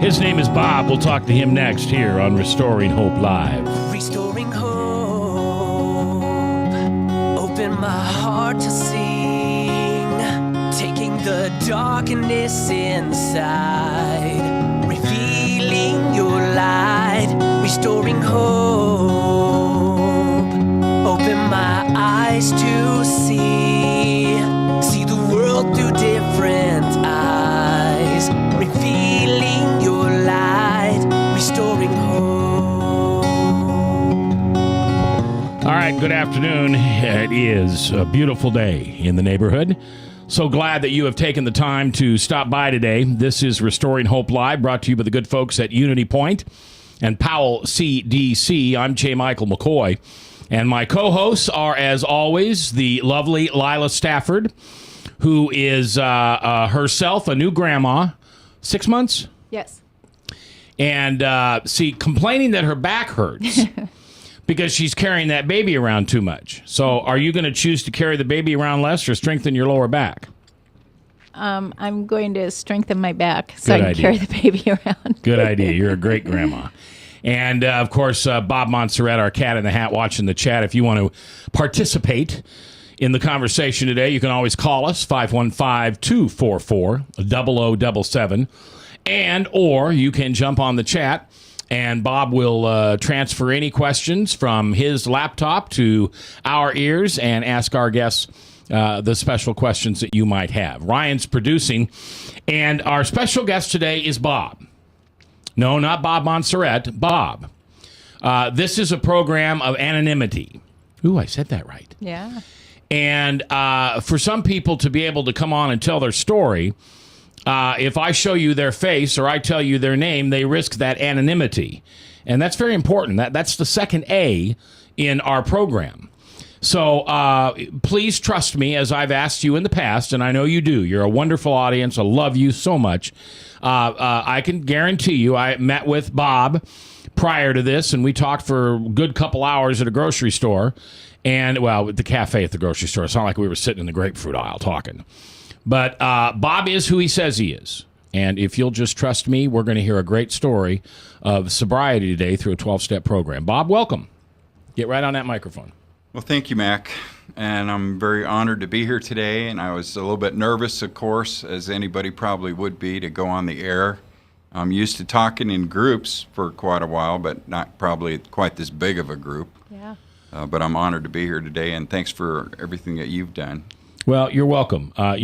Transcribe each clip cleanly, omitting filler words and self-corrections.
His name is Bob. We'll talk to him next here on Restoring Hope Live. Restoring hope, open my heart to sing, taking the darkness inside, revealing your light, restoring hope, open my eyes to see the world through different eyes, revealing your light, restoring hope. All right, good afternoon. It is a beautiful day in the neighborhood. So glad that you have taken the time to stop by today. This is Restoring Hope Live, brought to you by the good folks at Unity Point and Powell CDC. I'm J. Michael McCoy, and my co-hosts are, as always, the lovely Lila Stafford, who is herself a new grandma, 6 months? Yes. And complaining that her back hurts because she's carrying that baby around too much. So are you going to choose to carry the baby around less or strengthen your lower back? I'm going to strengthen my back so Good I can idea. carry the baby around. Good idea. You're a great grandma. And, of course, Bob Montserrat, our cat in the hat, watching the chat. If you want to participate in the conversation today, you can always call us, 515-244-0077. And or you can jump on the chat, and Bob will transfer any questions from his laptop to our ears and ask our guests the special questions that you might have. Ryan's producing, and our special guest today is Bob. No, not Bob Montserrat, Bob. This is a program of anonymity. Ooh, I said that right. Yeah. And for some people to be able to come on and tell their story, if I show you their face or I tell you their name, they risk that anonymity. And that's very important. That's the second A in our program. So please trust me, as I've asked you in the past, and I know you do. You're a wonderful audience. I love you so much. I can guarantee you, I met with Bob prior to this, and we talked for a good couple hours at a grocery store. And, well, at the cafe at the grocery store. It's not like we were sitting in the grapefruit aisle talking. But Bob is who he says he is. And if you'll just trust me, we're going to hear a great story of sobriety today through a 12-step program. Bob, welcome. Get right on that microphone. Well, thank you, Mac. And I'm very honored to be here today. And I was a little bit nervous, of course, as anybody probably would be, to go on the air. I'm used to talking in groups for quite a while, but not probably quite this big of a group. Yeah. But I'm honored to be here today, and thanks for everything that you've done. Well, you're welcome. A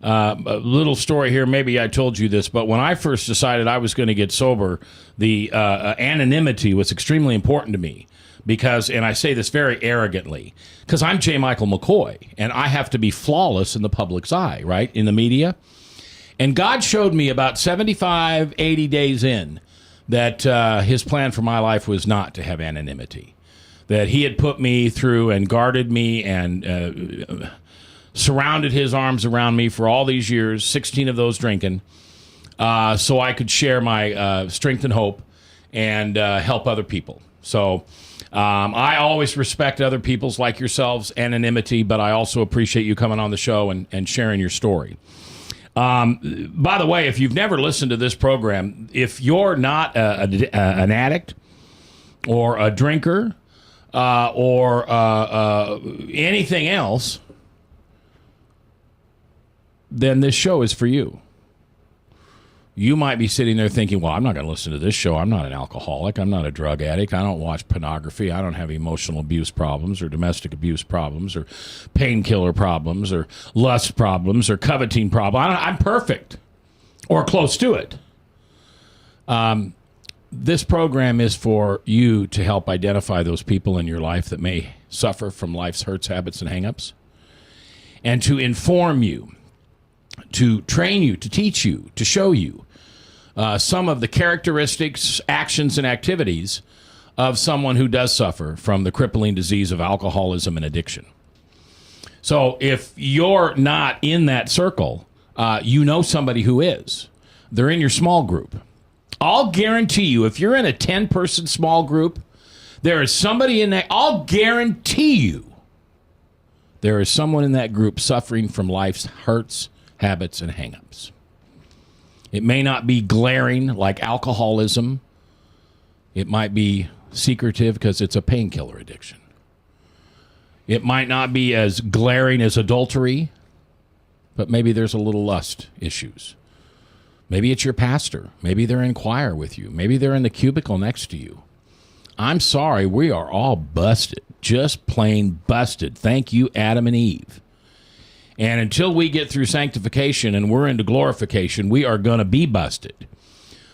little story here, maybe I told you this, but when I first decided I was going to get sober, the anonymity was extremely important to me because, and I say this very arrogantly, because I'm J. Michael McCoy, and I have to be flawless in the public's eye, right, in the media. And God showed me about 75, 80 days in that his plan for my life was not to have anonymity. That he had put me through and guarded me and surrounded his arms around me for all these years, 16 of those drinking, so I could share my strength and hope and help other people. So I always respect other people's, like yourselves, anonymity, but I also appreciate you coming on the show and sharing your story. By the way, if you've never listened to this program, if you're not an addict or a drinker, or anything else, then this show is for you. You might be sitting there thinking, well, I'm not going to listen to this show. I'm not an alcoholic. I'm not a drug addict. I don't watch pornography. I don't have emotional abuse problems or domestic abuse problems or painkiller problems or lust problems or coveting problems. I'm perfect or close to it. This program is for you to help identify those people in your life that may suffer from life's hurts, habits, and hang-ups, and to inform you, to train you, to teach you, to show you some of the characteristics, actions, and activities of someone who does suffer from the crippling disease of alcoholism and addiction. So if you're not in that circle, you know somebody who is. They're in your small group. I'll guarantee you, if you're in a 10-person small group, there is somebody in that, I'll guarantee you, there is someone in that group suffering from life's hurts, habits, and hang-ups. It may not be glaring like alcoholism. It might be secretive because it's a painkiller addiction. It might not be as glaring as adultery, but maybe there's a little lust issues. Maybe it's your pastor. Maybe they're in choir with you. Maybe they're in the cubicle next to you. I'm sorry, we are all busted. Just plain busted. Thank you, Adam and Eve. And until we get through sanctification and we're into glorification, we are going to be busted.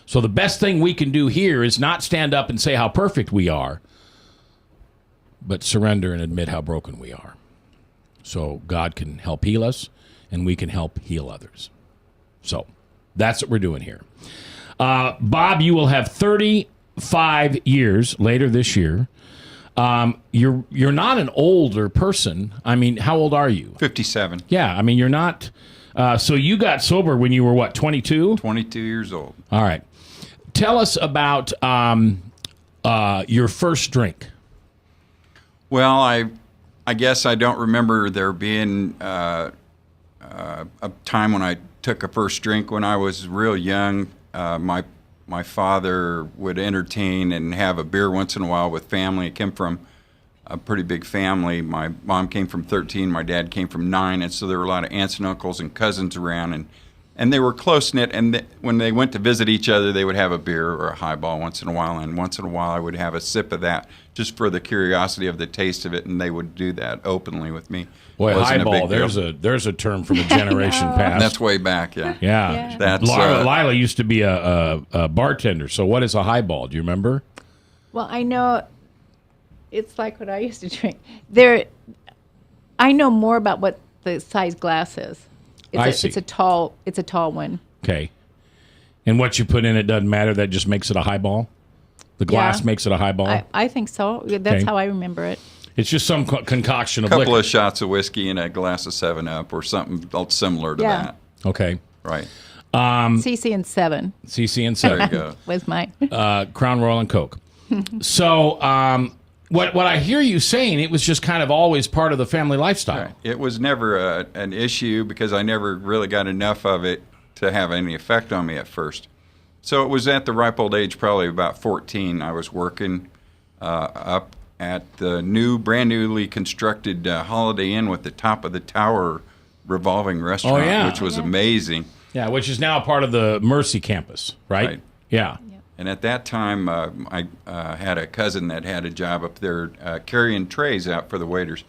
So the best thing we can do here is not stand up and say how perfect we are, but surrender and admit how broken we are. So God can help heal us, and we can help heal others. So that's what we're doing here. Bob, you will have 35 years later this year. You're not an older person. I mean, how old are you? 57. Yeah, I mean, you're not. So you got sober when you were what, 22? 22 years old. All right. Tell us about your first drink. Well, I guess I don't remember there being a time when I took a first drink when I was real young. My father would entertain and have a beer once in a while with family. It came from a pretty big family. My mom came from 13, my dad came from 9, and so there were a lot of aunts and uncles and cousins around, and they were close-knit, and when they went to visit each other, they would have a beer or a highball once in a while, and once in a while I would have a sip of that just for the curiosity of the taste of it, and they would do that openly with me. Boy, Wasn't a highball, big deal. there's a term from a generation past. That's way back, yeah. Yeah. That's, Lila used to be a bartender. So what is a highball? Do you remember? Well, I know it's like what I used to drink. I know more about what the size glass is. See. It's a tall one. Okay. And what you put in it doesn't matter. That just makes it a highball? The glass Yeah. makes it a highball? I think so. That's Okay. how I remember it. It's just some concoction of couple liquor. of shots of whiskey and a glass of 7-Up or something similar to Yeah. that. Okay. Right. CC and 7 CC and There 7. you go. was mine. Crown Royal and Coke. So what I hear you saying, it was just kind of always part of the family lifestyle. Right. It was never an issue because I never really got enough of it to have any effect on me at first. So it was at the ripe old age, probably about 14, I was working up at the brand newly constructed Holiday Inn with the top of the tower revolving restaurant, yeah. which was amazing. Yeah, which is now part of the Mercy campus, right? Right. Yeah. And at that time, I had a cousin that had a job up there carrying trays out for the waiters.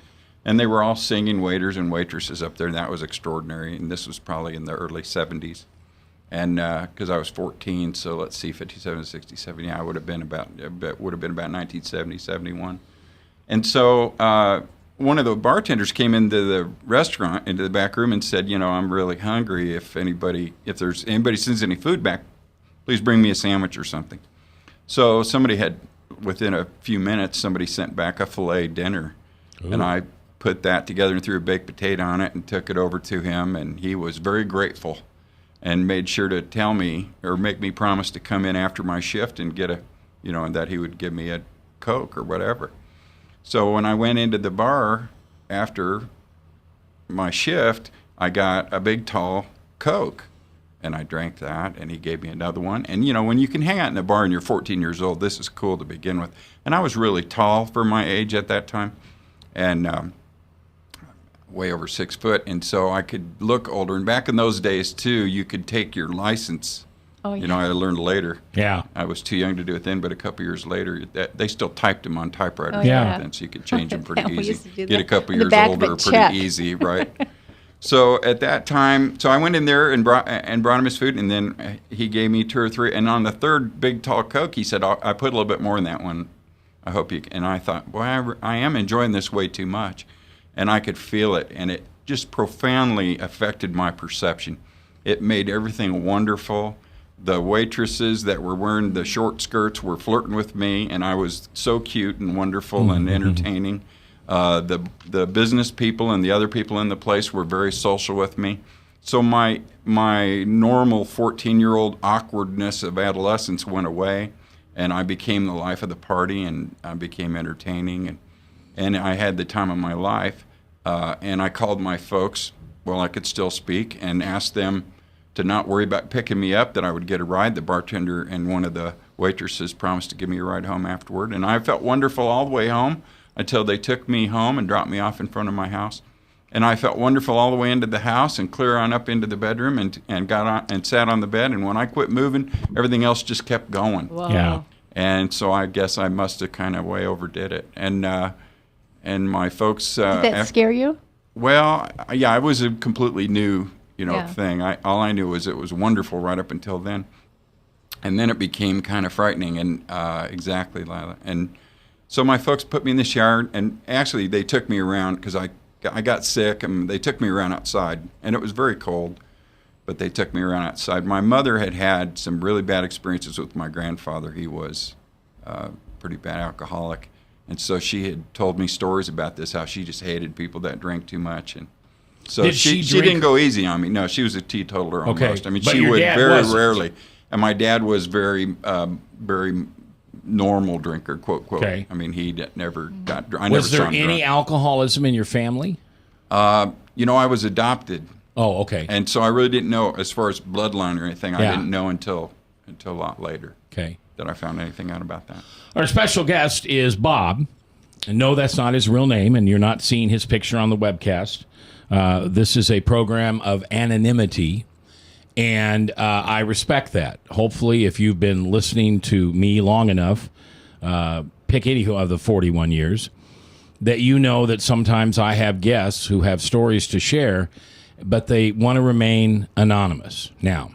And they were all singing waiters and waitresses up there, and that was extraordinary. And this was probably in the early 70s. And because I was 14, so let's see, 57, 67, yeah, I would have been about 1970, 71. And so one of the bartenders came into the restaurant, into the back room, and said, I'm really hungry. If there's anybody sends any food back, please bring me a sandwich or something. So within a few minutes, somebody sent back a filet dinner. Ooh. And I put that together and threw a baked potato on it and took it over to him, and he was very grateful and made sure to tell me or make me promise to come in after my shift and get and that he would give me a Coke or whatever. So when I went into the bar after my shift, I got a big tall Coke. And I drank that, and he gave me another one. And, when you can hang out in the bar and you're 14 years old, this is cool to begin with. And I was really tall for my age at that time, and way over 6 foot. And so I could look older. And back in those days, too, you could take your license. Oh, yeah. I learned later. Yeah. I was too young to do it then, but a couple years later, they still typed them on typewriters. Oh, yeah. Then, so you could change them pretty Yeah, we easy. used to do Get a that. couple On the years back of older a pretty check. easy, right? So at that time, I went in there and brought him his food, and then he gave me 2 or 3. And on the third big tall Coke, he said, "I put a little bit more in that one. I hope you." And I thought, boy, I am enjoying this way too much, and I could feel it, and it just profoundly affected my perception. It made everything wonderful. The waitresses that were wearing the short skirts were flirting with me, and I was so cute and wonderful and entertaining. The business people and the other people in the place were very social with me. So my normal 14-year-old awkwardness of adolescence went away, and I became the life of the party, and I became entertaining, and I had the time of my life. And I called my folks while I could still speak and asked them to not worry about picking me up, that I would get a ride. The bartender and one of the waitresses promised to give me a ride home afterward. And I felt wonderful all the way home until they took me home and dropped me off in front of my house. And I felt wonderful all the way into the house and clear on up into the bedroom and got on and sat on the bed. And when I quit moving, everything else just kept going. Wow. Yeah. And so I guess I must have kind of way overdid it. And my folks. Did that scare you? Well, yeah, it was a completely new, Yeah. thing. All I knew was it was wonderful right up until then, and then it became kind of frightening. And exactly, Lila. And so my folks put me in this yard, and actually they took me around because I got sick, and they took me around outside, and it was very cold, but they took me around outside. My mother had some really bad experiences with my grandfather. He was a pretty bad alcoholic. And so she had told me stories about this, how she just hated people that drank too much. And so Did she she didn't go easy on me. No, she was a teetotaler Okay. almost. I mean, But she your would dad very wasn't. rarely. And my dad was very normal drinker, quote, quote. Okay. I mean, never got drunk. I never Was there saw him any drunk. alcoholism in your family? I was adopted. Oh, okay. And so I really didn't know, as far as bloodline or anything, I Yeah. didn't know until a lot later Okay. that I found anything out about that. Our special guest is Bob. And no, that's not his real name, and you're not seeing his picture on the webcast. This is a program of anonymity, and I respect that. Hopefully, if you've been listening to me long enough, pick any of the 41 years, that you know that sometimes I have guests who have stories to share, but they want to remain anonymous. Now,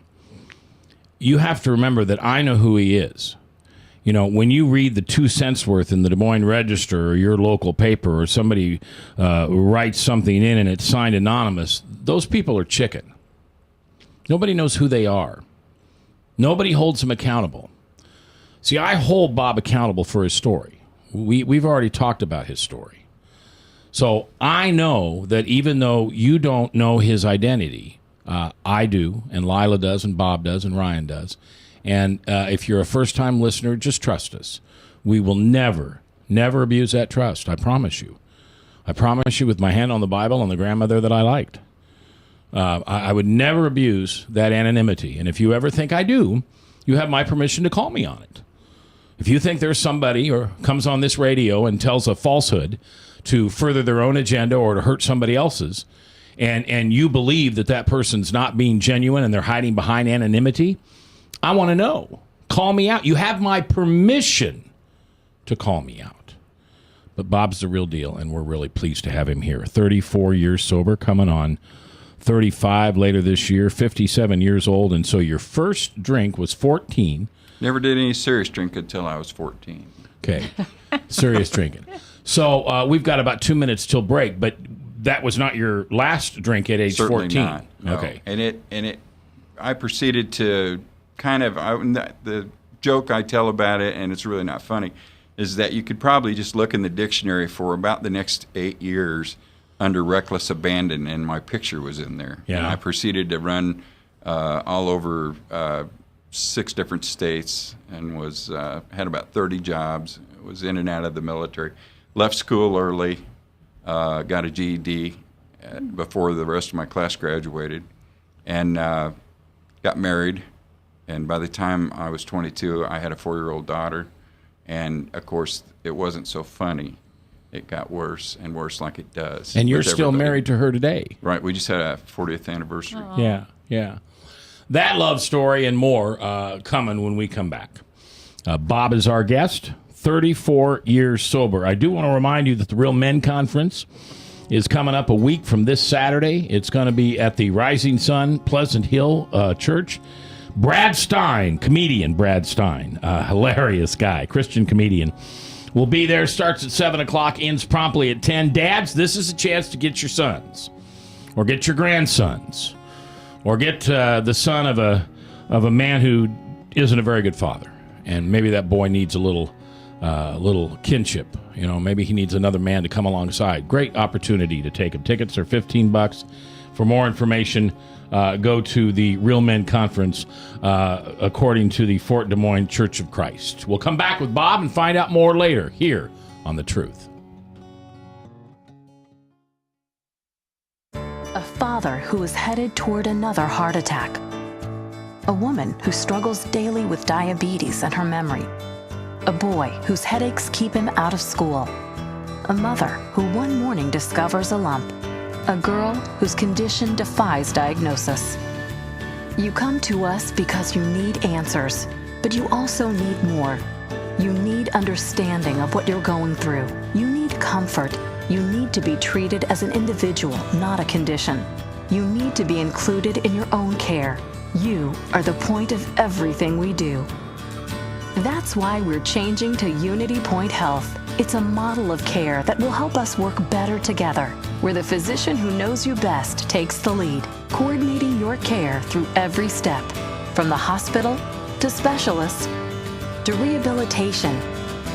you have to remember that I know who he is. You know, when you read the 2 cents worth in the Des Moines Register or your local paper, or somebody writes something in and it's signed anonymous, those people are chicken. Nobody knows who they are. Nobody holds them accountable. See, I hold Bob accountable for his story. We've already talked about his story. So I know that even though you don't know his identity, I do, and Lila does, and Bob does, and Ryan does. And if you're a first-time listener, just trust us. We will never abuse that trust. I promise you. I promise you with my hand on the Bible and the grandmother that I liked. I would never abuse that anonymity. And if you ever think I do, you have my permission to call me on it. If you think there's somebody or comes on this radio and tells a falsehood to further their own agenda or to hurt somebody else's, and you believe that person's not being genuine and they're hiding behind anonymity, I want to know. Call me out. You have my permission to call me out. But Bob's the real deal, and we're really pleased to have him here. 34 years sober, coming on 35 later this year, 57 years old, and so your first drink was 14. Never did any serious drink until I was 14. Okay, serious drinking. So we've got about 2 minutes till break, but that was not your last drink at age Certainly 14. not. No. Okay. And I proceeded to the joke I tell about it, and it's really not funny, is that you could probably just look in the dictionary for about the next 8 years under reckless abandon, and my picture was in there. Yeah. And I proceeded to run all over 6 different states, and had about 30 jobs. Was in and out of the military. Left school early, got a GED before the rest of my class graduated, and got married. And by the time I was 22, I had a 4-year-old daughter. And, of course, it wasn't so funny. It got worse and worse, like it does. And you're with still everybody. married to her today. Right. We just had a 40th anniversary. Yeah, yeah. That love story and more coming when we come back. Bob is our guest, 34 years sober. I do want to remind you that the Real Men Conference is coming up a week from this Saturday. It's going to be at the Rising Sun Pleasant Hill Church. Brad Stein, comedian Brad Stein, hilarious guy, Christian comedian, will be there. Starts at 7 o'clock, ends promptly at 10. Dads, this is a chance to get your sons or get your grandsons or get the son of a man who isn't a very good father. And maybe that boy needs a little kinship. You know, maybe he needs another man to come alongside. Great opportunity to take him. Tickets are $15. For more information, go to the Real Men Conference, according to the Fort Des Moines Church of Christ. We'll come back with Bob and find out more later here on The Truth. A father who is headed toward another heart attack. A woman who struggles daily with diabetes and her memory. A boy whose headaches keep him out of school. A mother who one morning discovers a lump. A girl whose condition defies diagnosis. You come to us because you need answers, but you also need more. You need understanding of what you're going through. You need comfort. You need to be treated as an individual, not a condition. You need to be included in your own care. You are the point of everything we do. That's why we're changing to Unity Point Health. It's a model of care that will help us work better together, where the physician who knows you best takes the lead, coordinating your care through every step, from the hospital to specialists to rehabilitation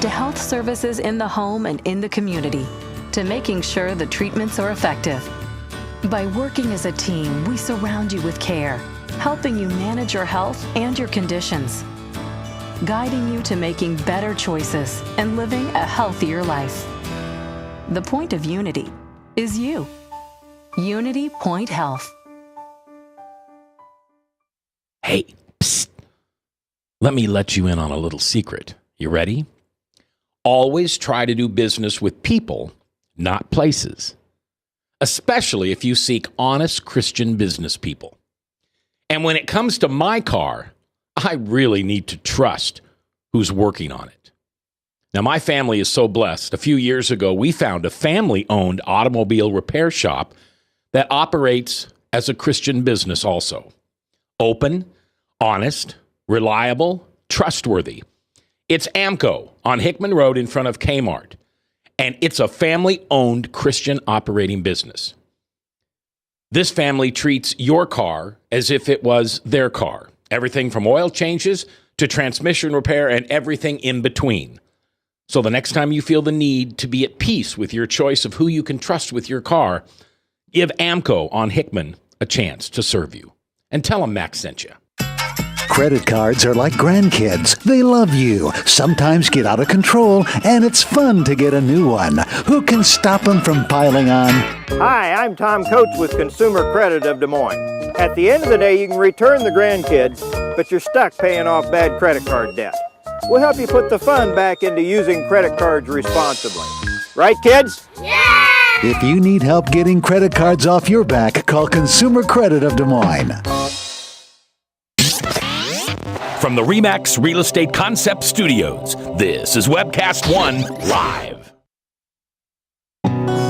to health services in the home and in the community, to making sure the treatments are effective. By working as a team, we surround you with care, helping you manage your health and your conditions, guiding you to making better choices and living a healthier life. The point of Unity is you. Unity Point Health. Hey, psst. Let me let you in on a little secret. You ready? Always try to do business with people, not places. Especially if you seek honest Christian business people. And when it comes to my car, I really need to trust who's working on it. Now, my family is so blessed. A few years ago, we found a family-owned automobile repair shop that operates as a Christian business also. Open, honest, reliable, trustworthy. It's AMCO on Hickman Road in front of Kmart. And it's a family-owned Christian operating business. This family treats your car as if it was their car. Everything from oil changes to transmission repair and everything in between. So the next time you feel the need to be at peace with your choice of who you can trust with your car, give AMCO on Hickman a chance to serve you. And tell them Max sent you. Credit cards are like grandkids. They love you, sometimes get out of control, and it's fun to get a new one. Who can stop them from piling on? Hi, I'm Tom Coates with Consumer Credit of Des Moines. At the end of the day, you can return the grandkids, but you're stuck paying off bad credit card debt. We'll help you put the fun back into using credit cards responsibly. Right, kids? Yeah! If you need help getting credit cards off your back, call Consumer Credit of Des Moines. From the RE/MAX Real Estate Concept Studios, this is Webcast One Live.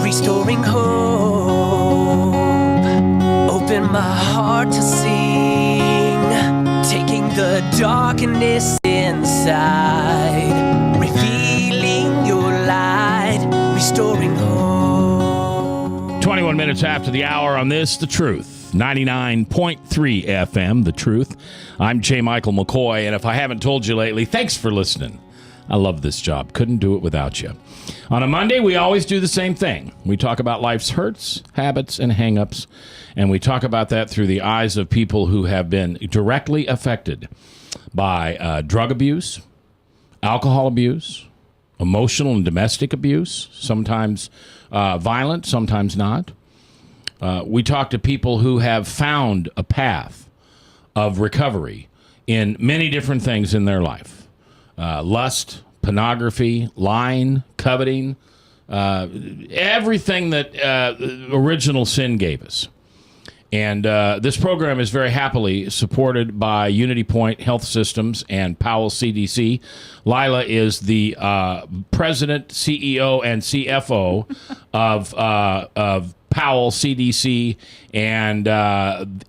Restoring hope, open my heart to sing, taking the darkness inside, revealing your light, restoring hope. 21 minutes after the hour on this, The Truth. 99.3 FM, The Truth. I'm J. Michael McCoy, and if I haven't told you lately, thanks for listening. I love this job. Couldn't do it without you. On a Monday, we always do the same thing. We talk about life's hurts, habits, and hang-ups, and we talk about that through the eyes of people who have been directly affected by drug abuse, alcohol abuse, emotional and domestic abuse, sometimes violent, sometimes not. We talk to people who have found a path of recovery in many different things in their life. Lust, pornography, lying, coveting, everything that original sin gave us. And this program is very happily supported by Unity Point Health Systems and Powell CDC. Lila is the president, CEO, and CFO of Powell CDC and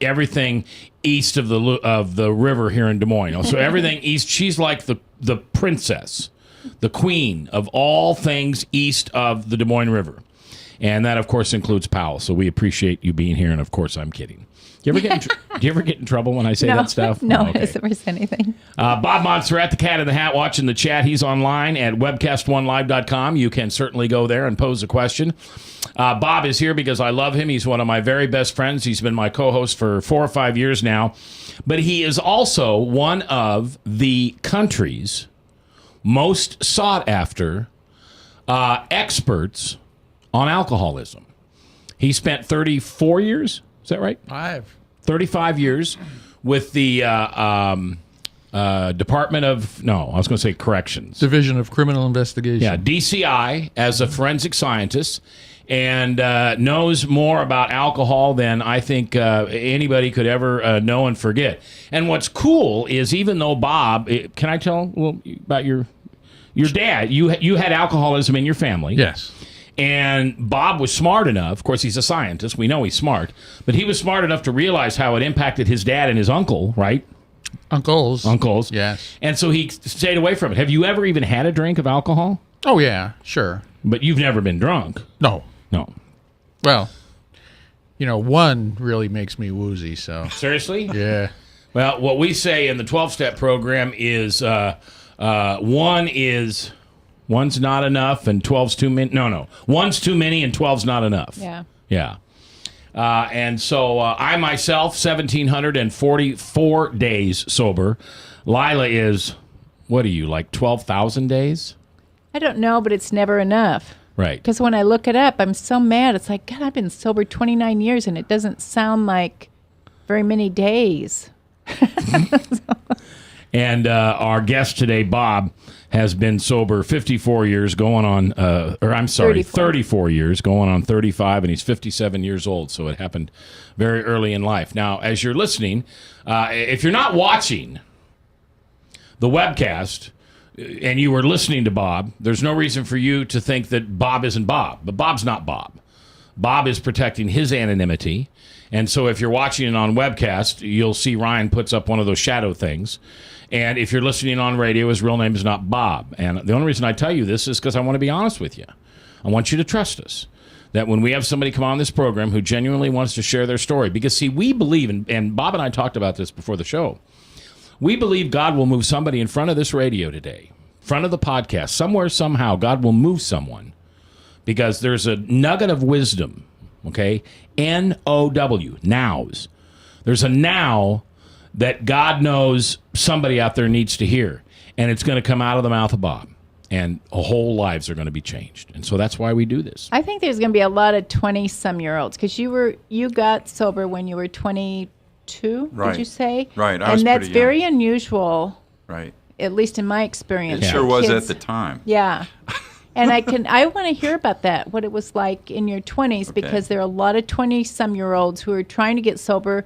everything east of the river here in Des Moines. So everything east, she's like the princess, the queen of all things east of the Des Moines River. And that, of course, includes Powell. So we appreciate you being here. And, of course, I'm kidding. Do you ever get in trouble when I say that stuff? No, Oh, okay. I never said anything. Bob Montserrat, the cat in the hat, watching the chat. He's online at webcast1live.com. You can certainly go there and pose a question. Bob is here because I love him. He's one of my very best friends. He's been my co-host for 4 or 5 years now. But he is also one of the country's most sought-after experts on alcoholism. He spent 34 years, is that right? 35 years with the Department of I was going to say Corrections. Division of Criminal Investigation. Yeah, DCI as a forensic scientist, and knows more about alcohol than I think anybody could ever know and forget. And what's cool is, even though Bob, can I tell about your dad? You had alcoholism in your family. Yes. And Bob was smart enough. Of course, he's a scientist. We know he's smart, but he was smart enough to realize how it impacted his dad and his uncle, right? Uncles. Yes. And so he stayed away from it. Have you ever even had a drink of alcohol? Oh, yeah, sure. But you've never been drunk. No. Well, one really makes me woozy, so. Seriously? Yeah. Well, what we say in the 12-step program is one's not enough and 12's too many. No. One's too many and 12's not enough. Yeah. And so I myself, 1,744 days sober. Lila is, what are you, like 12,000 days? I don't know, but it's never enough. Right. Because when I look it up, I'm so mad. It's like, God, I've been sober 29 years, and it doesn't sound like very many days. And our guest today, Bob, has been sober 54 years, going on, 34 years, going on 35, and he's 57 years old. So it happened very early in life. Now, as you're listening, if you're not watching the webcast and you were listening to Bob, there's no reason for you to think that Bob isn't Bob. But Bob's not Bob. Bob is protecting his anonymity. And so if you're watching it on webcast, you'll see Ryan puts up one of those shadow things. And if you're listening on radio, his real name is not Bob. And the only reason I tell you this is because I want to be honest with you. I want you to trust us. That when we have somebody come on this program who genuinely wants to share their story, because, see, we believe, and Bob and I talked about this before the show, we believe God will move somebody in front of this radio today, in front of the podcast, somewhere, somehow, God will move someone. Because there's a nugget of wisdom, okay? N-O-W, nows. There's a now that God knows somebody out there needs to hear. And it's going to come out of the mouth of Bob. And whole lives are going to be changed. And so that's why we do this. I think there's going to be a lot of 20-some-year-olds, because you got sober when you were 22, Right. did you say? Right, I was And that's pretty young. very unusual, Right. at least in my experience. It sure was Kids- at the time. Yeah. And I want to hear about that, what it was like in your 20s, because there are a lot of 20-some-year-olds who are trying to get sober,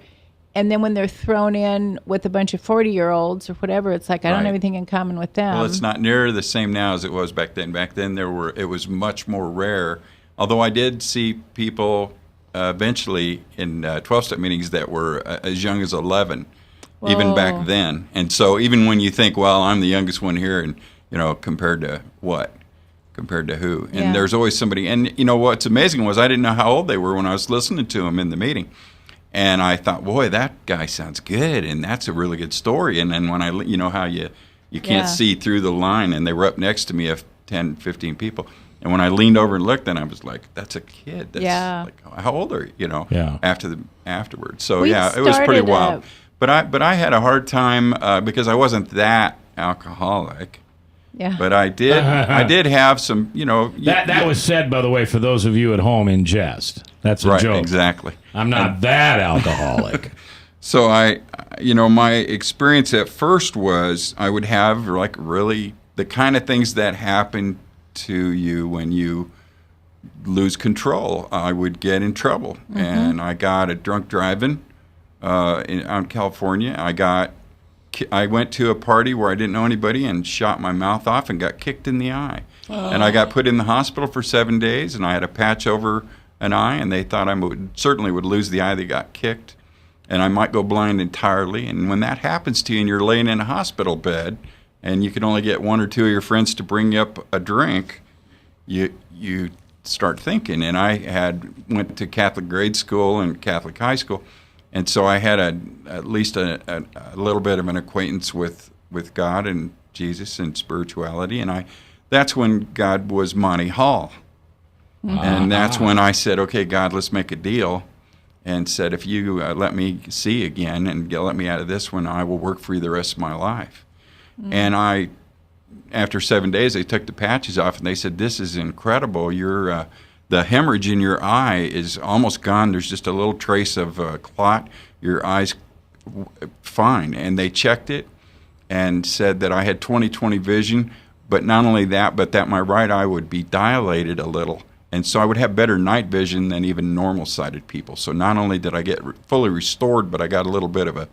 and then when they're thrown in with a bunch of 40-year-olds or whatever, it's like, I don't Right. have anything in common with them. Well, it's not near the same now as it was back then. Back then, it was much more rare. Although I did see people eventually in 12-step meetings that were as young as 11, even back then. And so even when you think, well, I'm the youngest one here, and compared to what? Compared to who? And Yeah. there's always somebody. And what's amazing was I didn't know how old they were when I was listening to them in the meeting. And I thought, boy, that guy sounds good, and that's a really good story. And then when how you can't see through the line, and they were up next to me of 10, 15 people. And when I leaned over and looked, then I was like, that's a kid. That's like, how old are you? Afterwards. So We it was pretty started wild. But I had a hard time because I wasn't that alcoholic. Yeah. But I did have some, That was said, by the way, for those of you at home, in jest. That's a right, joke. Exactly. I'm not that alcoholic. So my experience at first was I would have like really the kind of things that happen to you when you lose control. I would get in trouble, and I got a drunk driving out in California. I went to a party where I didn't know anybody and shot my mouth off and got kicked in the eye. And I got put in the hospital for 7 days, and I had a patch over an eye, and they thought I certainly would lose the eye that got kicked, and I might go blind entirely. And when that happens to you and you're laying in a hospital bed and you can only get one or two of your friends to bring you up a drink, you start thinking. And I went to Catholic grade school and Catholic high school, and so I had at least a little bit of an acquaintance with God and Jesus and spirituality. And that's when God was Monty Hall. And that's when I said, okay, God, let's make a deal. And said, if you let me see again and let me out of this one, I will work for you the rest of my life. And after 7 days, they took the patches off, and they said, this is incredible. The hemorrhage in your eye is almost gone. There's just a little trace of clot. Your eye's fine. And they checked it and said that I had 20/20 vision, but not only that, but that my right eye would be dilated a little. And so I would have better night vision than even normal-sighted people. So not only did I get fully restored, but I got a little bit of a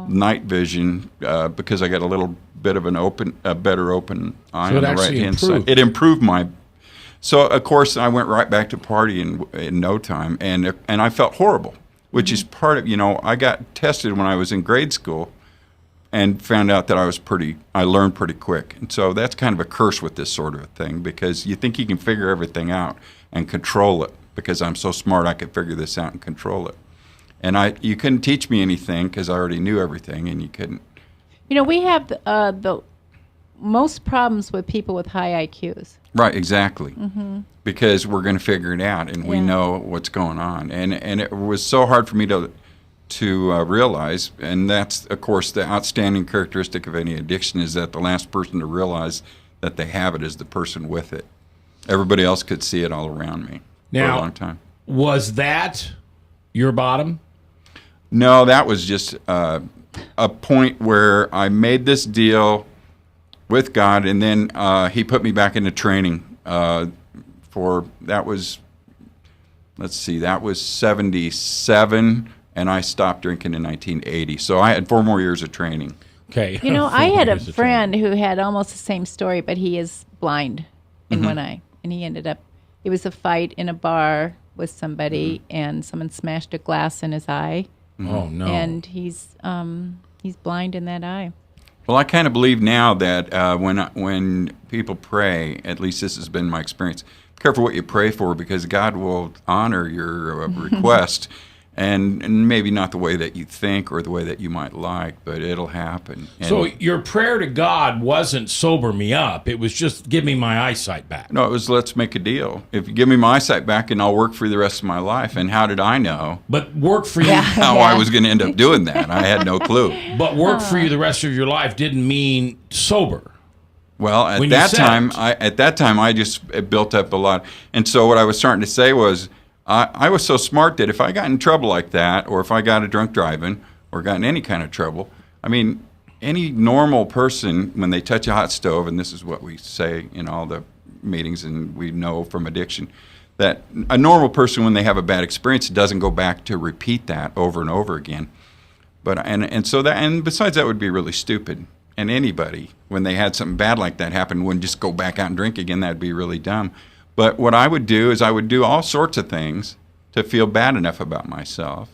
night vision because I got a little bit of a better open eye So on it the actually right-hand improved. side. It improved my. So of course I went right back to partying in no time, and I felt horrible, which is part of I got tested when I was in grade school, and found out that I learned pretty quick. And so that's kind of a curse with this sort of a thing, because you think you can figure everything out and control it, because I'm so smart I could figure this out and control it. And you couldn't teach me anything because I already knew everything, and you couldn't. We have the most problems with people with high IQs. Right, exactly. Because we're going to figure it out, and we know what's going on. And it was so hard for me to realize, and that's, of course, the outstanding characteristic of any addiction, is that the last person to realize that they have it is the person with it. Everybody else could see it all around me for a long time. Was that your bottom? No, that was just a point where I made this deal with God, and then He put me back into training that was 77, and I stopped drinking in 1980. So I had 4 more years of training. Okay. I had a friend who had almost the same story, but he is blind in one eye. And he ended up, it was a fight in a bar with somebody, and someone smashed a glass in his eye. Oh, no. And he's blind in that eye. Well, I kind of believe now that when people pray, at least this has been my experience, be careful what you pray for, because God will honor your request. And maybe not the way that you think or the way that you might like, but it'll happen. And so your prayer to God wasn't sober me up. It was just give me my eyesight back. no, it was, let's make a deal. If you give me my eyesight back, and I'll work for you the rest of my life. And how did I know But work for you. how I was going to end up doing that? I had no clue. But work for you the rest of your life didn't mean sober. Well, When you said at that time, I just built up a lot. And so what I was starting to say was, I was so smart that if I got in trouble like that, or if I got a drunk driving, or got in any kind of trouble, I mean, any normal person, when they touch a hot stove, and this is what we say in all the meetings, and we know from addiction, that a normal person, when they have a bad experience, doesn't go back to repeat that over and over again. But and besides, that would be really stupid. And anybody, when they had something bad like that happen, wouldn't just go back out and drink again. That'd be really dumb. But what I would do is I would do all sorts of things to feel bad enough about myself,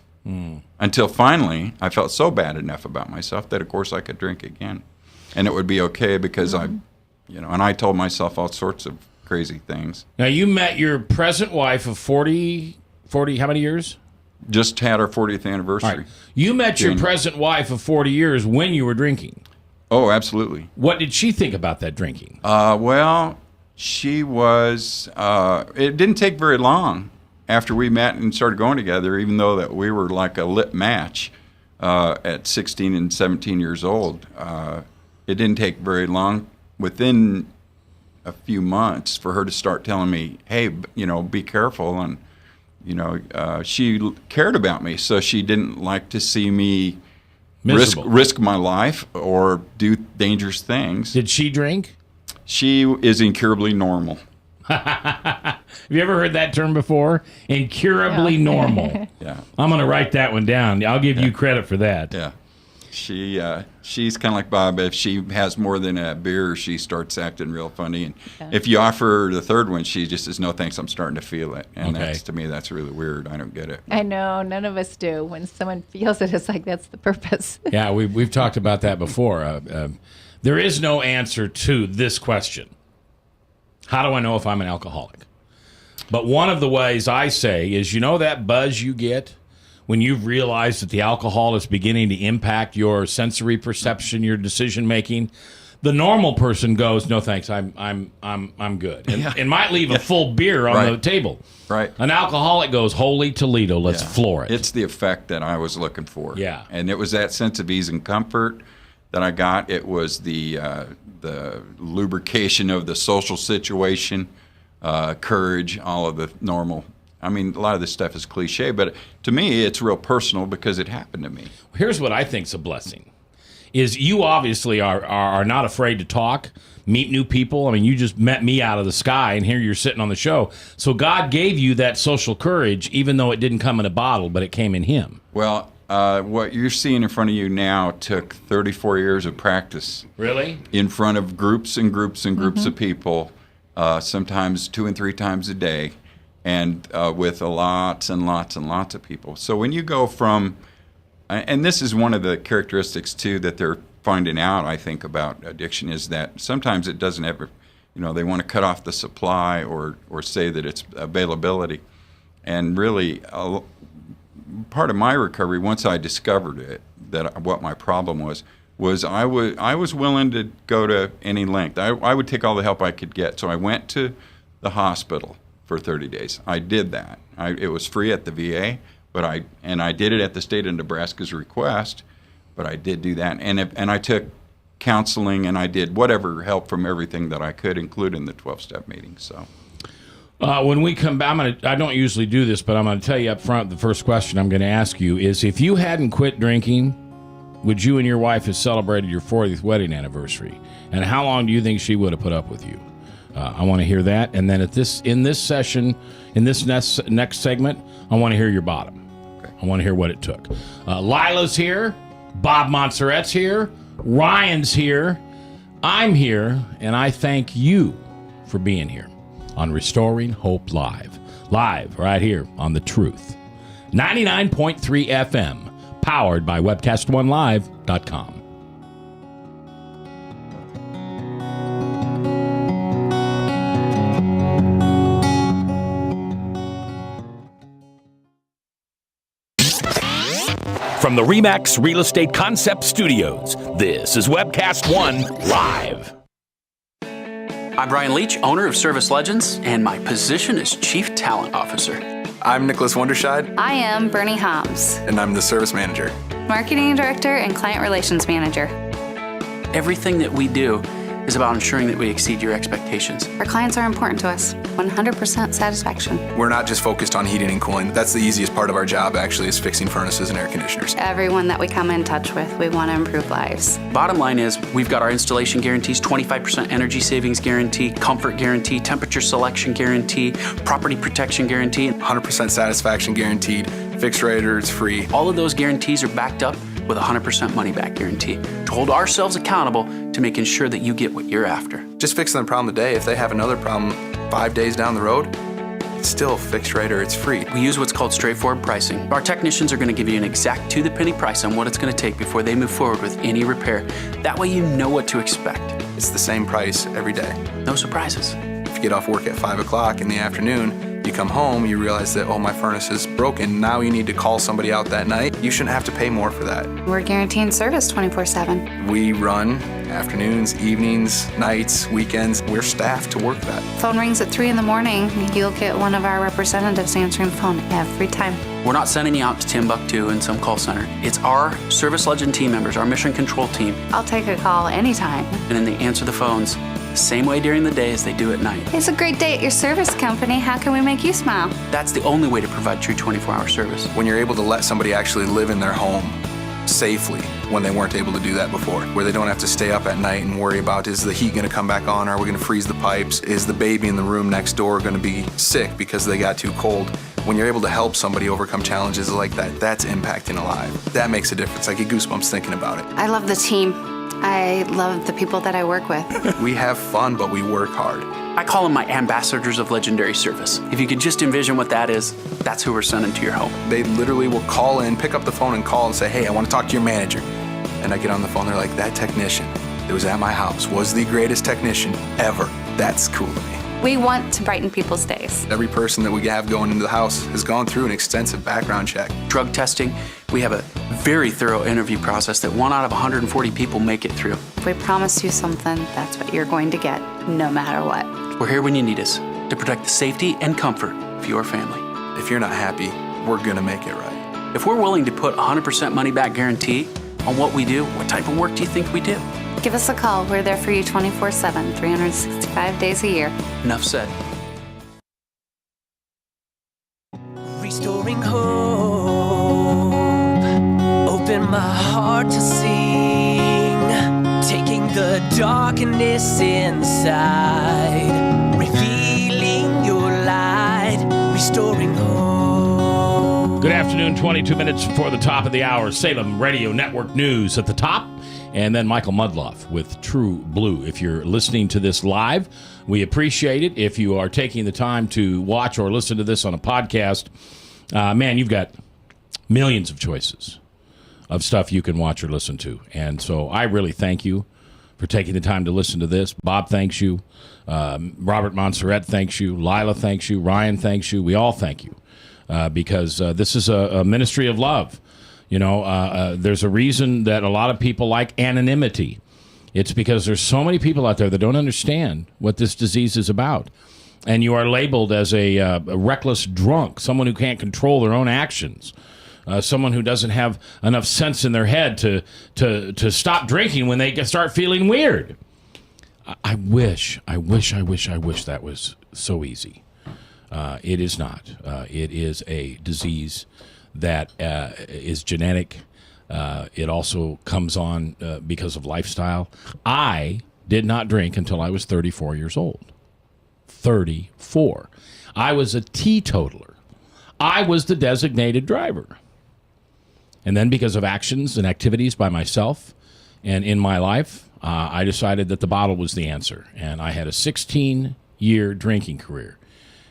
until finally I felt so bad enough about myself that, of course, I could drink again, and it would be okay, because and I told myself all sorts of crazy things. Now, you met your present wife of 40, how many years? Just had our 40th anniversary. All right. You met your June. present wife of 40 years when you were drinking. Oh, absolutely. What did she think about that drinking? Well, she was. It didn't take very long after we met and started going together, even though that we were like a lit match at 16 and 17 years old. It didn't take very long, within a few months, for her to start telling me, hey, be careful. And, she cared about me, so she didn't like to see me risk my life or do dangerous things. Did she drink? She is incurably normal. Have you ever heard that term before? Incurably normal. Yeah. I'm going to write that one down. I'll give you credit for that. Yeah. She's kind of like Bob. If she has more than a beer, she starts acting real funny. And if you offer her the third one, she just says, no, thanks, I'm starting to feel it. And to me, that's really weird. I don't get it. I know, none of us do. When someone feels it, it's like that's the purpose. Yeah, we've talked about that before. There is no answer to this question. How do I know if I'm an alcoholic? But one of the ways I say is, that buzz you get when you've realized that the alcohol is beginning to impact your sensory perception, your decision making. The normal person goes, no thanks, I'm good, and might leave a full beer on the table. Right. An alcoholic goes, holy Toledo, let's floor it. It's the effect that I was looking for. Yeah. And it was that sense of ease and comfort that I got. It was the lubrication of the social situation, courage, all of the normal. I mean, a lot of this stuff is cliche, but to me, it's real personal because it happened to me. Here's what I think's a blessing. Is you obviously are not afraid to talk, meet new people. I mean, you just met me out of the sky, and here you're sitting on the show. So God gave you that social courage, even though it didn't come in a bottle, but it came in Him. Well, what you're seeing in front of you now took 34 years of practice. Really? In front of groups and groups and groups of people, sometimes 2 and 3 times a day, and with lots and lots and lots of people. So when you go from, and this is one of the characteristics too that they're finding out, I think, about addiction, is that sometimes it doesn't ever, they want to cut off the supply or say that it's availability. And really, part of my recovery, once I discovered it, that what my problem was I was willing to go to any length. I would take all the help I could get. So I went to the hospital for 30 days. I did that. It was free at the VA, but I did it at the state of Nebraska's request. But I did do that, and I took counseling, and I did whatever help from everything that I could, including the 12-step meetings. So. When we come back, I don't usually do this, but I'm going to tell you up front, the first question I'm going to ask you is, if you hadn't quit drinking, would you and your wife have celebrated your 40th wedding anniversary? And how long do you think she would have put up with you? I want to hear that. And then in this session, in this next segment, I want to hear your bottom. Okay. I want to hear what it took. Lila's here. Bob Montserrat's here. Ryan's here. I'm here. And I thank you for being here on Restoring Hope Live. Live right here on The Truth. 99.3 FM. Powered by webcast1live.com. From the RE/MAX Real Estate Concept Studios, this is Webcast One Live. I'm Brian Leach, owner of Service Legends, and my position is Chief Talent Officer. I'm Nicholas Wonderscheid. I am Bernie Hobbs. And I'm the Service Manager. Marketing Director and Client Relations Manager. Everything that we do is about ensuring that we exceed your expectations. Our clients are important to us. 100% satisfaction. We're not just focused on heating and cooling. That's the easiest part of our job, actually, is fixing furnaces and air conditioners. Everyone that we come in touch with, we want to improve lives. Bottom line is, we've got our installation guarantees, 25% energy savings guarantee, comfort guarantee, temperature selection guarantee, property protection guarantee. 100% satisfaction guaranteed, fixed rate or it's free. All of those guarantees are backed up with a 100% money-back guarantee to hold ourselves accountable to making sure that you get what you're after. Just fixing the problem today. If they have another problem 5 days down the road, it's still fixed rate or it's free. We use what's called straightforward pricing. Our technicians are going to give you an exact to-the-penny price on what it's going to take before they move forward with any repair. That way you know what to expect. It's the same price every day. No surprises. If you get off work at 5 o'clock in the afternoon, you come home, you realize that, oh, my furnace is broken. Now you need to call somebody out that night. You shouldn't have to pay more for that. We're guaranteeing service 24/7. We run afternoons, evenings, nights, weekends. We're staffed to work that. Phone rings at 3 in the morning. You'll get one of our representatives answering the phone every time. We're not sending you out to Timbuktu in some call center. It's our Service Legend team members, our mission control team. I'll take a call anytime. And then they answer the phones the same way during the day as they do at night. It's a great day at your service company. How can we make you smile? That's the only way to provide true 24-hour service. When you're able to let somebody actually live in their home safely when they weren't able to do that before, where they don't have to stay up at night and worry about, is the heat going to come back on? Are we going to freeze the pipes? Is the baby in the room next door going to be sick because they got too cold? When you're able to help somebody overcome challenges like that, that's impacting a life. That makes a difference. I get goosebumps thinking about it. I love the team. I love the people that I work with. We have fun, but we work hard. I call them my ambassadors of legendary service. If you could just envision what that is, that's who we're sending to your home. They literally will call in, pick up the phone and call and say, hey, I want to talk to your manager. And I get on the phone, they're like, that technician that was at my house was the greatest technician ever. That's cool to me. We want to brighten people's days. Every person that we have going into the house has gone through an extensive background check. Drug testing, we have a very thorough interview process that 1 out of 140 people make it through. If we promise you something, that's what you're going to get, no matter what. We're here when you need us to protect the safety and comfort of your family. If you're not happy, we're gonna make it right. If we're willing to put 100% money back guarantee on what we do, what type of work do you think we do? Give us a call. We're there for you 24/7, 365 days a year. Enough said. restoring hope. Open my heart to sing, taking the darkness inside, revealing your light, restoring hope. Good afternoon, 22 minutes before the top of the hour. Salem Radio Network News at the top. And then Michael Mudloff with True Blue. If you're listening to this live, we appreciate it. If you are taking the time to watch or listen to this on a podcast, man, you've got millions of choices of stuff you can watch or listen to. And so I really thank you for taking the time to listen to this. Bob thanks you. Robert Montserrat thanks you. Lila thanks you. Ryan thanks you. We all thank you because this is a ministry of love. You know, there's a reason that a lot of people like anonymity. It's because there's so many people out there that don't understand what this disease is about. And you are labeled as a reckless drunk, someone who can't control their own actions, someone who doesn't have enough sense in their head to stop drinking when they start feeling weird. I wish that was so easy. It is not. It is a disease that is genetic. It also comes on because of lifestyle. I did not drink until I was 34 years old. 34. I was a teetotaler. I was the designated driver. And then because of actions and activities by myself and in my life, I decided that the bottle was the answer. And I had a 16-year drinking career.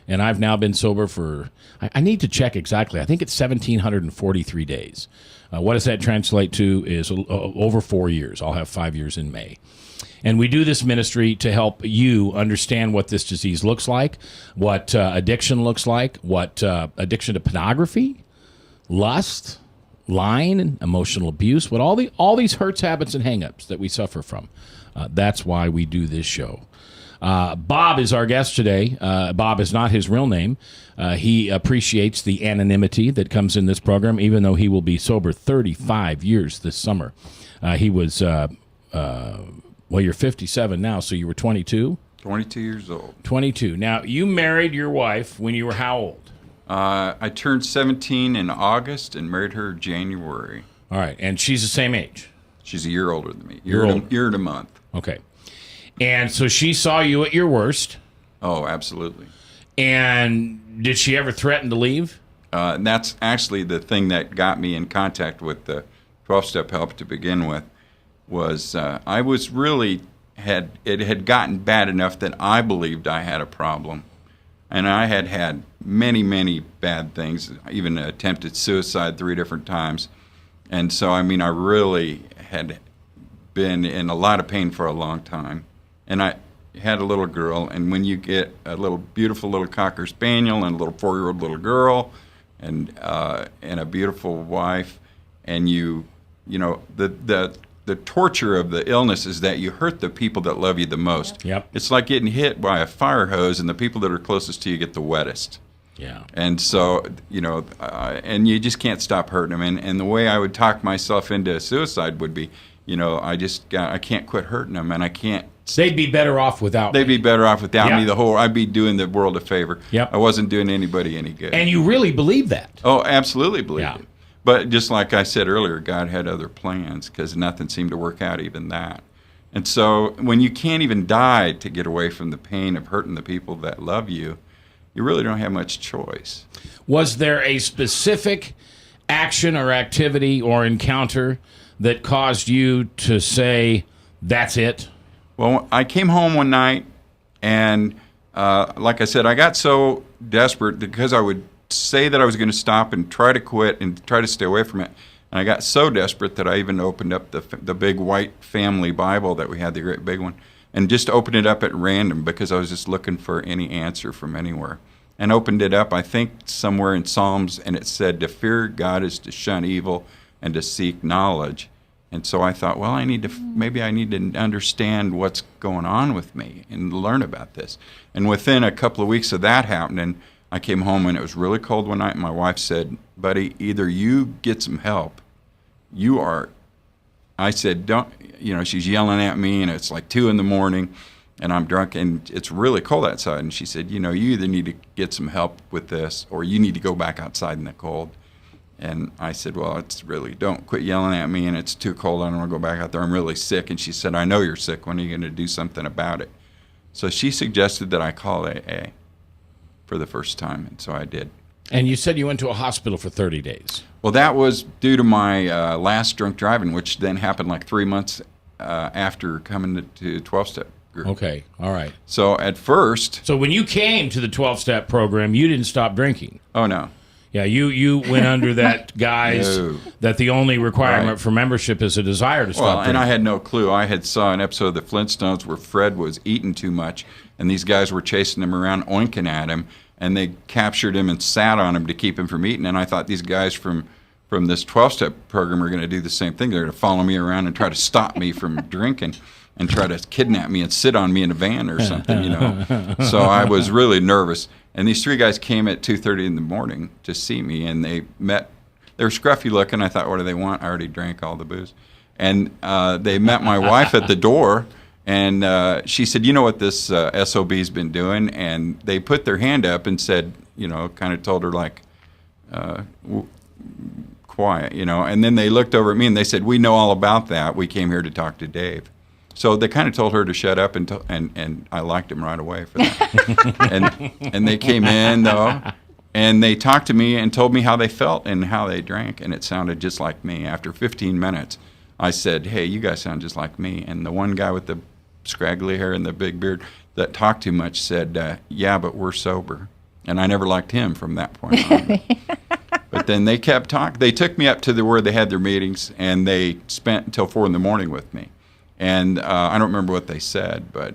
And I've now been sober for, I need to check exactly. I think it's 1,743 days. What does that translate to is over 4 years. I'll have 5 years in May. And we do this ministry to help you understand what this disease looks like, what addiction looks like, what addiction to pornography, lust, lying, emotional abuse, what all these hurts, habits, and hang-ups that we suffer from. That's why we do this show. Bob is our guest today. Bob is not his real name. He appreciates the anonymity that comes in this program, even though he will be sober 35 years this summer. He was, well, you're 57 now, so you were 22? 22 years old. 22. Now, you married your wife when you were how old? I turned 17 in August and married her in January. All right, and she's the same age? She's a year older than me. Year and a month. Okay. And so she saw you at your worst. Oh, absolutely. And did she ever threaten to leave? And that's actually the thing that got me in contact with the 12-step help to begin with. Was I was really it had gotten bad enough that I believed I had a problem, and I had had many bad things, even attempted suicide 3 different times, and so I mean I really had been in a lot of pain for a long time. And I had a little girl, and when you get a little beautiful little Cocker Spaniel and a little 4-year-old little girl, and a beautiful wife, and you know the torture of the illness is that you hurt the people that love you the most. Yep. It's like getting hit by a fire hose, and the people that are closest to you get the wettest. Yeah. And so and you just can't stop hurting them. And the way I would talk myself into suicide would be, I can't quit hurting them, and I can't. They'd be better off without me. They'd be better off without me. I'd be doing the world a favor. Yep. I wasn't doing anybody any good. And you really believe that? Oh, absolutely believe it. But just like I said earlier, God had other plans because nothing seemed to work out, even that. And so when you can't even die to get away from the pain of hurting the people that love you, you really don't have much choice. Was there a specific action or activity or encounter that caused you to say, that's it? Well, I came home one night, and like I said, I got so desperate because I would say that I was going to stop and try to quit and try to stay away from it. And I got so desperate that I even opened up the big white family Bible that we had, the great big one, and just opened it up at random because I was just looking for any answer from anywhere. And opened it up, I think, somewhere in Psalms, and it said, to fear God is to shun evil and to seek knowledge. And so I thought, well, maybe I need to understand what's going on with me and learn about this. And within a couple of weeks of that happening, I came home and it was really cold one night, and my wife said, buddy, either you get some help, I said, don't, she's yelling at me, and it's like 2 a.m, and I'm drunk, and it's really cold outside. And she said, you either need to get some help with this, or you need to go back outside in the cold. And I said, well, don't quit yelling at me, and it's too cold. I don't want to go back out there. I'm really sick. And she said, I know you're sick. When are you going to do something about it? So she suggested that I call AA for the first time, and so I did. And you said you went to a hospital for 30 days. Well, that was due to my last drunk driving, which then happened like 3 months after coming to 12-step group. Okay, all right. So at first... So when you came to the 12-step program, you didn't stop drinking. Oh, no. Yeah, you went under that guise that the only requirement for membership is a desire to stop drinking. And I had no clue. I had saw an episode of the Flintstones where Fred was eating too much, and these guys were chasing him around, oinking at him, and they captured him and sat on him to keep him from eating. And I thought these guys from this 12-step program are going to do the same thing. They're going to follow me around and try to stop me from drinking and try to kidnap me and sit on me in a van or something, So I was really nervous. And these 3 guys came at 2:30 in the morning to see me, and they were scruffy looking. I thought, what do they want? I already drank all the booze. And they met my wife at the door, and she said, you know what this SOB's been doing? And they put their hand up and said, kind of told her like, quiet, and then they looked over at me and they said, we know all about that. We came here to talk to Dave. So they kind of told her to shut up, and I liked him right away for that. and they came in, though, and they talked to me and told me how they felt and how they drank, and it sounded just like me. After 15 minutes, I said, hey, you guys sound just like me. And the one guy with the scraggly hair and the big beard that talked too much said, yeah, but we're sober. And I never liked him from that point on. But then they kept talking. They took me up to where they had their meetings, and they spent until 4 in the morning with me. And I don't remember what they said, but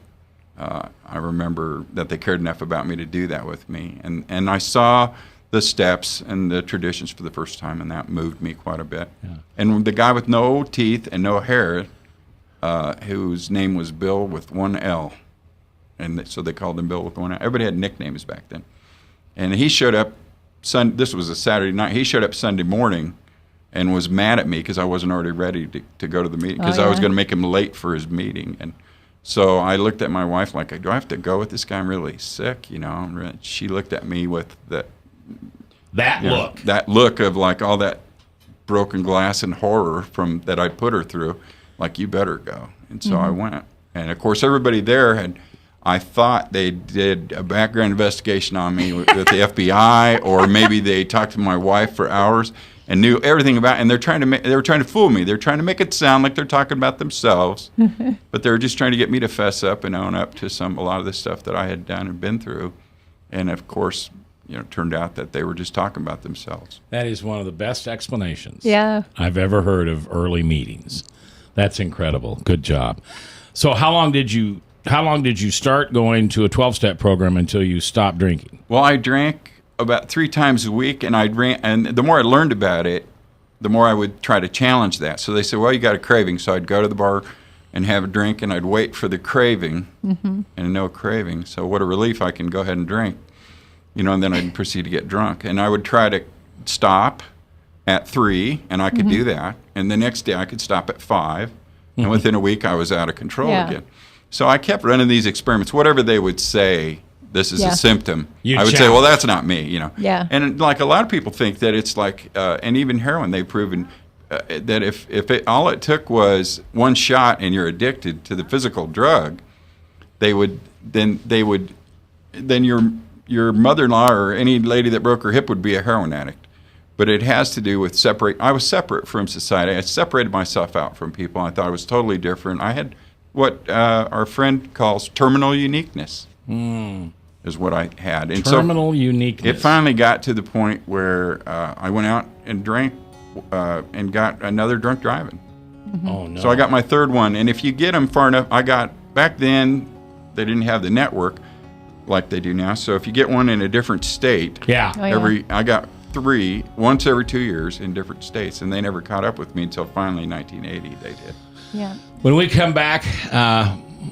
I remember that they cared enough about me to do that with me. And I saw the steps and the traditions for the first time, and that moved me quite a bit. Yeah. And the guy with no teeth and no hair, whose name was Bill with one L, and so they called him Bill with one L. Everybody had nicknames back then. And he showed up, this was a Saturday night, he showed up Sunday morning and was mad at me because I wasn't already ready to go to the meeting, because I was going to make him late for his meeting. And so I looked at my wife like, do I have to go with this guy? I'm really sick, She looked at me with that look of like all that broken glass and horror from that I put her through, like, you better go. And so I went. And of course, everybody there I thought they did a background investigation on me with the FBI, or maybe they talked to my wife for hours and knew everything about it. And they were trying to fool me. They're trying to make it sound like they're talking about themselves, but they were just trying to get me to fess up and own up to a lot of the stuff that I had done and been through. And of course, it turned out that they were just talking about themselves. That is one of the best explanations I've ever heard of early meetings. That's incredible. Good job. So how long did you start going to a 12-step program until you stopped drinking? Well, I drank about 3 times a week, and and the more I learned about it, the more I would try to challenge that. So they said, well, you got a craving. So I'd go to the bar and have a drink, and I'd wait for the craving, and no craving. So what a relief, I can go ahead and drink. And then I'd proceed to get drunk. And I would try to stop at 3, and I could do that. And the next day I could stop at 5, and within a week I was out of control again. So I kept running these experiments. Whatever they would say, this is a symptom, I would say, well, that's not me, Yeah. And like a lot of people think that it's like, and even heroin, they've proven that if all it took was one shot and you're addicted to the physical drug, then your mother-in-law or any lady that broke her hip would be a heroin addict. But it has to do with I was separate from society. I separated myself out from people. I thought I was totally different. I had what our friend calls terminal uniqueness, is what I had. And terminal uniqueness. It finally got to the point where I went out and drank and got another drunk driving. Oh, no. So I got my 3rd one. And if you get them far enough, back then, they didn't have the network like they do now. So if you get one in a different state, I got 3 once every 2 years in different states, and they never caught up with me until finally 1980 they did. Yeah. When we come back,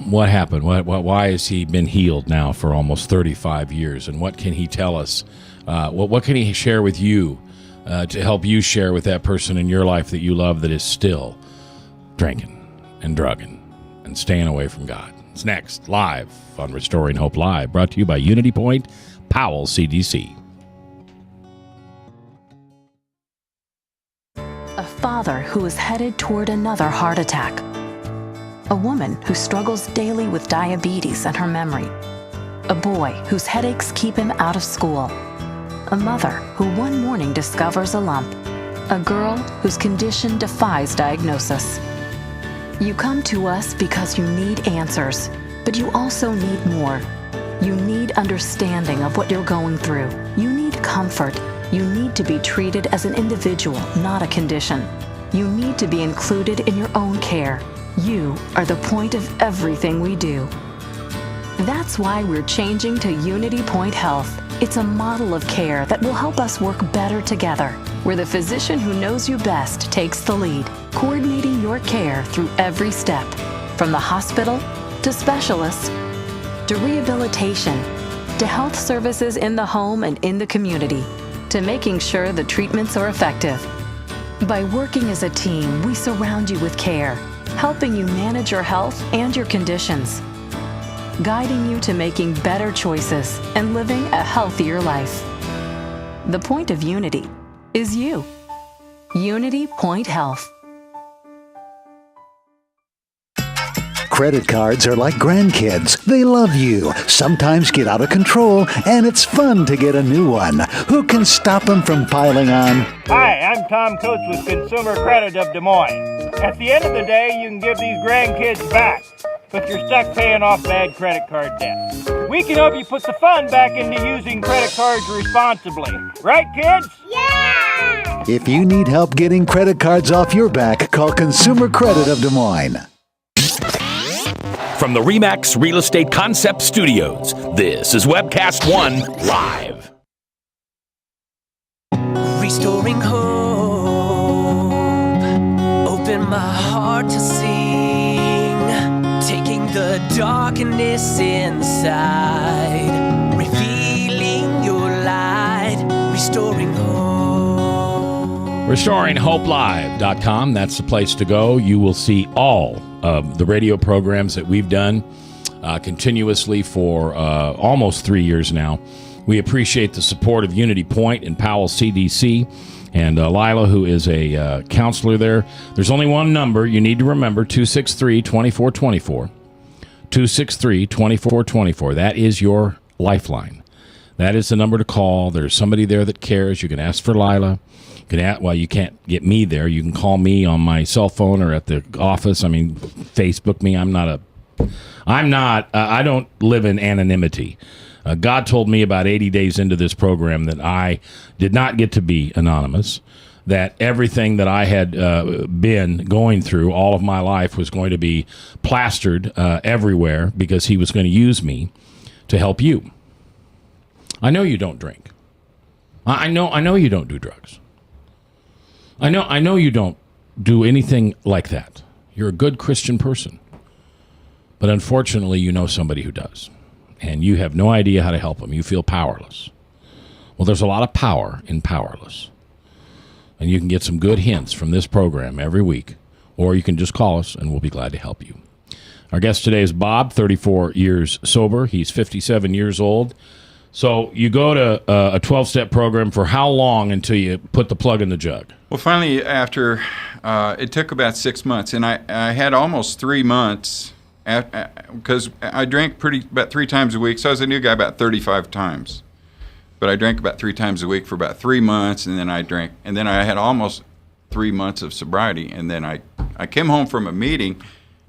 what happened? Why has he been healed now for almost 35 years? And what can he tell us? What can he share with you to help you share with that person in your life that you love that is still drinking and drugging and staying away from God? It's next, live on Restoring Hope Live, brought to you by Unity Point, Powell CDC. A father who is headed toward another heart attack. A woman who struggles daily with diabetes and her memory. A boy whose headaches keep him out of school. A mother who one morning discovers a lump. A girl whose condition defies diagnosis. You come to us because you need answers, but you also need more. You need understanding of what you're going through. You need comfort. You need to be treated as an individual, not a condition. You need to be included in your own care. You are the point of everything we do. That's why we're changing to Unity Point Health. It's a model of care that will help us work better together, where the physician who knows you best takes the lead, coordinating your care through every step, from the hospital to specialists to rehabilitation to health services in the home and in the community, to making sure the treatments are effective. By working as a team, we surround you with care, helping you manage your health and your conditions, guiding you to making better choices and living a healthier life. The point of Unity is you. Unity Point Health. Credit cards are like grandkids. They love you, sometimes get out of control, and it's fun to get a new one. Who can stop them from piling on? Hi, I'm Tom Coates with Consumer Credit of Des Moines. At the end of the day, you can give these grandkids back, but you're stuck paying off bad credit card debt. We can help you put the fun back into using credit cards responsibly. Right, kids? Yeah! If you need help getting credit cards off your back, call Consumer Credit of Des Moines. From the RE/MAX Real Estate Concept Studios, this is Webcast One Live. Restoring hope, open my heart to sing, taking the darkness inside, revealing your light, restoring hope. RestoringHopeLive.com, that's the place to go. You will see all of the radio programs that we've done continuously for almost 3 years now. We appreciate the support of Unity Point and Powell CDC and Lila, who is a counselor there. There's only one number you need to remember, 263-2424. 263-2424. That is your lifeline. That is the number to call. There's somebody there that cares. You can ask for Lila. You can't get me there. You can call me on my cell phone or at the office. I mean, Facebook me. I don't live in anonymity. God told me about 80 days into this program that I did not get to be anonymous, that everything that I had been going through all of my life was going to be plastered everywhere because he was going to use me to help you. I know you don't drink. I know you don't do drugs. I know you don't do anything like that. You're a good Christian person. But unfortunately, you know somebody who does. And you have no idea how to help them. You feel powerless. Well, there's a lot of power in powerless. And you can get some good hints from this program every week. Or you can just call us and we'll be glad to help you. Our guest today is Bob, 34 years sober. He's 57 years old. So you go to a 12-step program for how long until you put the plug in the jug? Well, finally, after it took about 6 months, and I had almost 3 months because I drank about 3 times a week. So I was a new guy about 35 times, but I drank about 3 times a week for about 3 months, and then I drank, and then I had almost 3 months of sobriety, and then I came home from a meeting.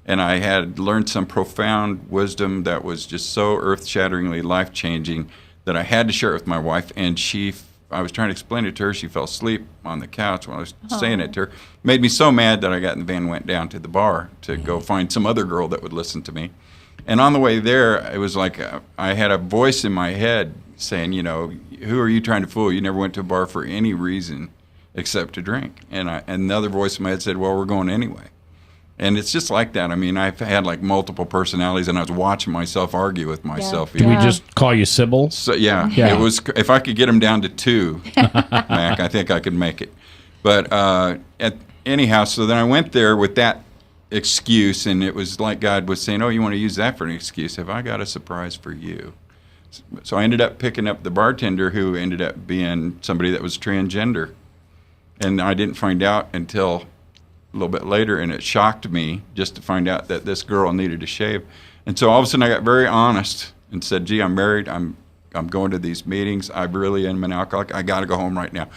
And I had learned some profound wisdom that was just so earth-shatteringly life-changing that I had to share it with my wife. And I was trying to explain it to her. She fell asleep on the couch when I was saying it to her. Made me so mad that I got in the van and went down to the bar to go find some other girl that would listen to me. And on the way there, it was like I had a voice in my head saying, who are you trying to fool? You never went to a bar for any reason except to drink. And another voice in my head said, well, we're going anyway. And it's just like that. I mean, I've had like multiple personalities, and I was watching myself argue with myself. Yeah. Can we just call you Sybil? So, yeah. It was. If I could get them down to 2, Mac, I think I could make it. But anyhow, so then I went there with that excuse, and it was like God was saying, oh, you want to use that for an excuse? Have I got a surprise for you? So I ended up picking up the bartender who ended up being somebody that was transgender. And I didn't find out until a little bit later, and it shocked me just to find out that this girl needed to shave. And so all of a sudden I got very honest and said, gee, I'm married. I'm going to these meetings. I really am an alcoholic. I got to go home right now.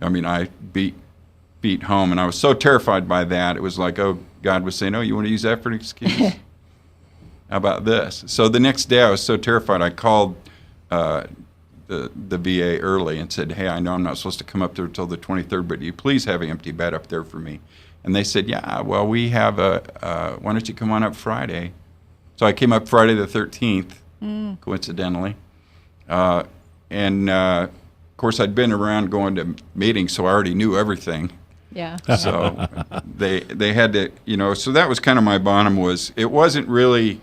I mean, I beat home, and I was so terrified by that. It was like, oh, God was saying, oh, you want to use that for an excuse? How about this? So the next day I was so terrified, I called the VA early and said, hey, I know I'm not supposed to come up there until the 23rd, but do you please have an empty bed up there for me? And they said, yeah, well, we have why don't you come on up Friday? So I came up Friday the 13th, coincidentally. And of course, I'd been around going to meetings, so I already knew everything. Yeah. So they had to, so that was kind of my bottom was, it wasn't really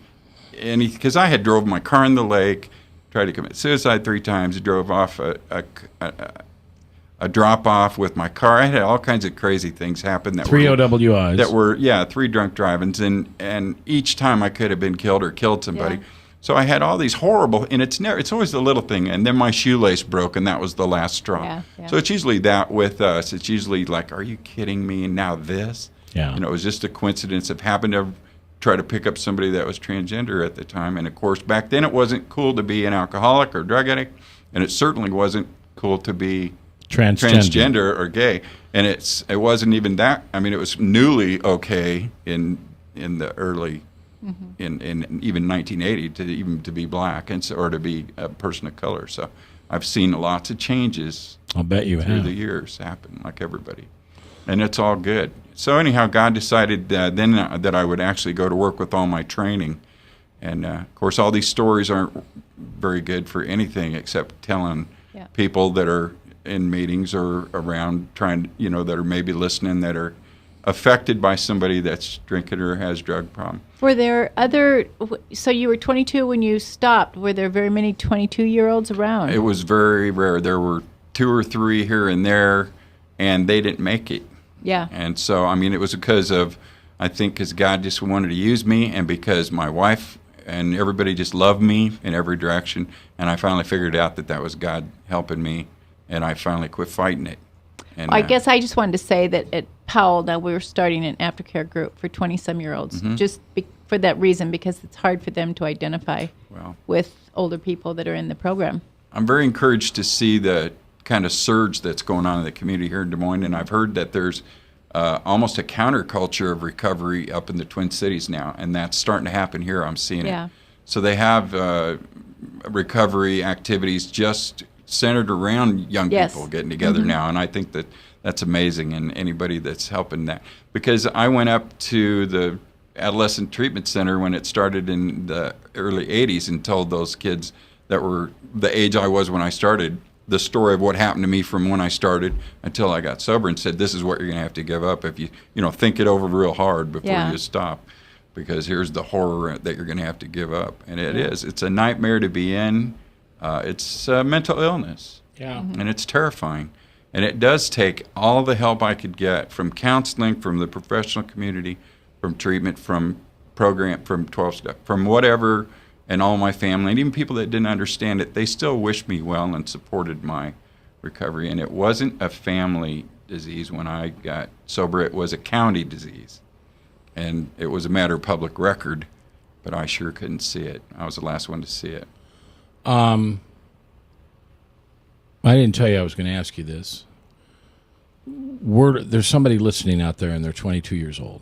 any, because I had drove my car in the lake, tried to commit suicide 3 times, drove off a drop-off with my car. I had all kinds of crazy things happen. That 3 OWIs. That were, 3 drunk drive-ins, and each time I could have been killed or killed somebody. Yeah. So I had all these horrible, and it's always the little thing, and then my shoelace broke, and that was the last straw. Yeah. So it's usually that with us. It's usually like, are you kidding me? And now this? Yeah. It was just a coincidence of happened to try to pick up somebody that was transgender at the time. And of course, back then it wasn't cool to be an alcoholic or drug addict, and it certainly wasn't cool to be transgender or gay. And it wasn't even that. I mean, it was newly okay in the early, in even 1980 to be black or to be a person of color. So I've seen lots of changes. I'll bet you through have. the years happen, like everybody, and it's all good. So anyhow, God decided then that I would actually go to work with all my training, and of course, all these stories aren't very good for anything except telling people that are in meetings or around trying, that are maybe listening, that are affected by somebody that's drinking or has drug problem. Were there so you were 22 when you stopped. Were there very many 22-year-olds around? It was very rare. There were 2 or 3 here and there, and they didn't make it. Yeah. And so, I mean, it was because God just wanted to use me, and because my wife and everybody just loved me in every direction, and I finally figured out that was God helping me, and I finally quit fighting it. And I guess I just wanted to say that at Powell, now we were starting an aftercare group for 20-some-year-olds, just for that reason, because it's hard for them to identify with older people that are in the program. I'm very encouraged to see the kind of surge that's going on in the community here in Des Moines, and I've heard that there's almost a counterculture of recovery up in the Twin Cities now, and that's starting to happen here. I'm seeing it. So they have recovery activities just centered around young people getting together now, and I think that's amazing, and anybody that's helping that. Because I went up to the Adolescent Treatment Center when it started in the early 80s and told those kids that were the age I was when I started the story of what happened to me from when I started until I got sober, and said, this is what you're going to have to give up if you think it over real hard before you stop, because here's the horror that you're going to have to give up. And it is. It's a nightmare to be in. It's mental illness. Yeah. And it's terrifying. And it does take all the help I could get from counseling, from the professional community, from treatment, from program, from 12-step, from whatever. And all my family, and even people that didn't understand it, they still wished me well and supported my recovery. And it wasn't a family disease when I got sober. It was a county disease. And it was a matter of public record, but I sure couldn't see it. I was the last one to see it. I didn't tell you I was going to ask you this. There's somebody listening out there, and they're 22 years old.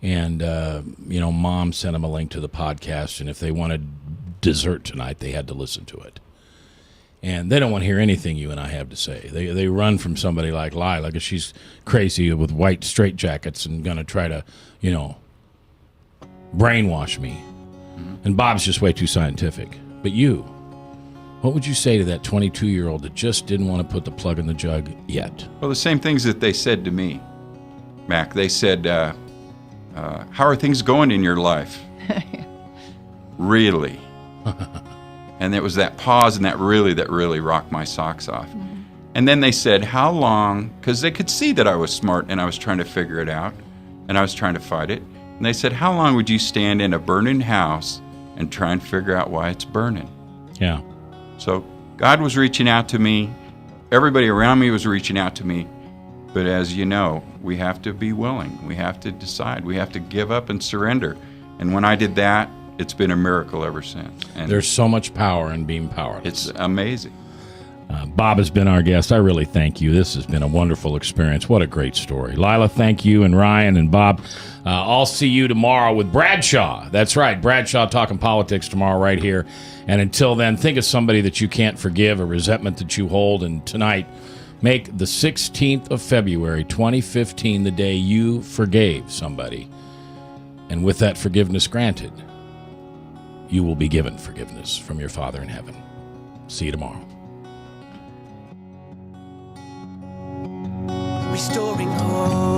And, Mom sent them a link to the podcast, and if they wanted dessert tonight, they had to listen to it. And they don't want to hear anything you and I have to say. They run from somebody like Lila, because she's crazy with white straitjackets and going to try to, brainwash me. And Bob's just way too scientific. But you, what would you say to that 22-year-old that just didn't want to put the plug in the jug yet? Well, the same things that they said to me, Mac. They said, how are things going in your life? Really? And it was that pause and that really rocked my socks off. And then they said, how long, because they could see that I was smart and I was trying to figure it out and I was trying to fight it. And they said, how long would you stand in a burning house and try and figure out why it's burning? Yeah. So God was reaching out to me. Everybody around me was reaching out to me. But as you know, we have to be willing. We have to decide. We have to give up and surrender. And when I did that, it's been a miracle ever since. And there's so much power in being powerless. It's amazing. Bob has been our guest. I really thank you. This has been a wonderful experience. What a great story. Lila, thank you, and Ryan and Bob. I'll see you tomorrow with Bradshaw. That's right, Bradshaw talking politics tomorrow right here. And until then, think of somebody that you can't forgive, a resentment that you hold. And tonight, make the 16th of February, 2015, the day you forgave somebody. And with that forgiveness granted, you will be given forgiveness from your Father in heaven. See you tomorrow. Restoring hope.